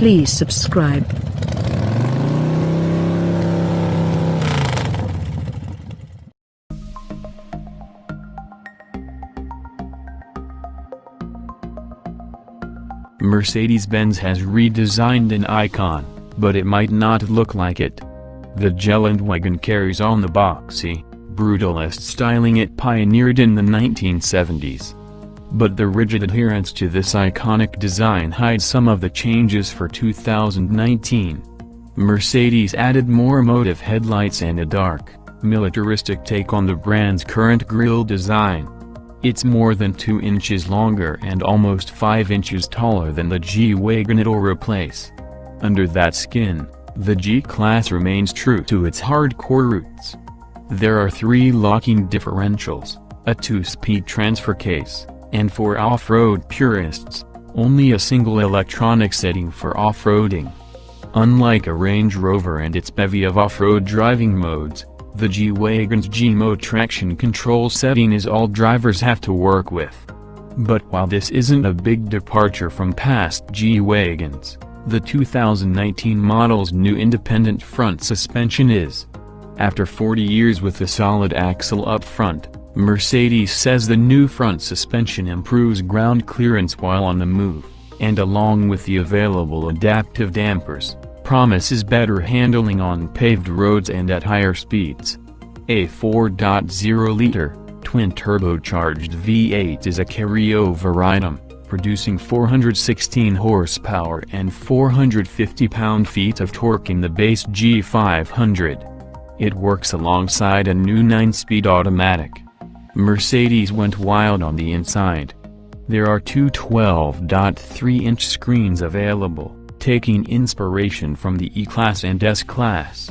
Please subscribe. Mercedes-Benz has redesigned an icon, but it might not look like it. The Gelandewagen carries on the boxy, brutalist styling it pioneered in the 1970s. But the rigid adherence to this iconic design hides some of the changes for 2019. Mercedes added more emotive headlights and a dark, militaristic take on the brand's current grille design. It's more than 2 inches longer and almost 5 inches taller than the G-Wagen it'll replace. Under that skin, the G-Class remains true to its hardcore roots. There are 3 locking differentials, a 2-speed transfer case, and for off-road purists, only a single electronic setting for off-roading. Unlike a Range Rover and its bevy of off-road driving modes, the G-Wagen's G-Mode traction control setting is all drivers have to work with. But while this isn't a big departure from past G-Wagens, the 2019 model's new independent front suspension is. After 40 years with a solid axle up front, Mercedes says the new front suspension improves ground clearance while on the move, and along with the available adaptive dampers, promises better handling on paved roads and at higher speeds. A 4.0-liter, twin-turbocharged V8 is a carryover item, producing 416 horsepower and 450 pound-feet of torque in the base G500. It works alongside a new 9-speed automatic. Mercedes went wild on the inside. There are 2 12.3-inch screens available, taking inspiration from the E-Class and S-Class.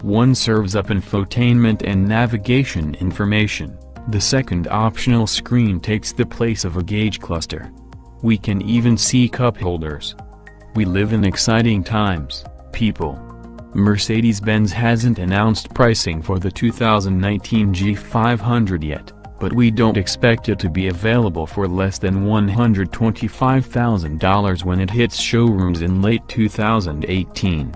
One serves up infotainment and navigation information, the second optional screen takes the place of a gauge cluster. We can even see cup holders. We live in exciting times, people. Mercedes-Benz hasn't announced pricing for the 2019 G500 yet, but we don't expect it to be available for less than $125,000 when it hits showrooms in late 2018.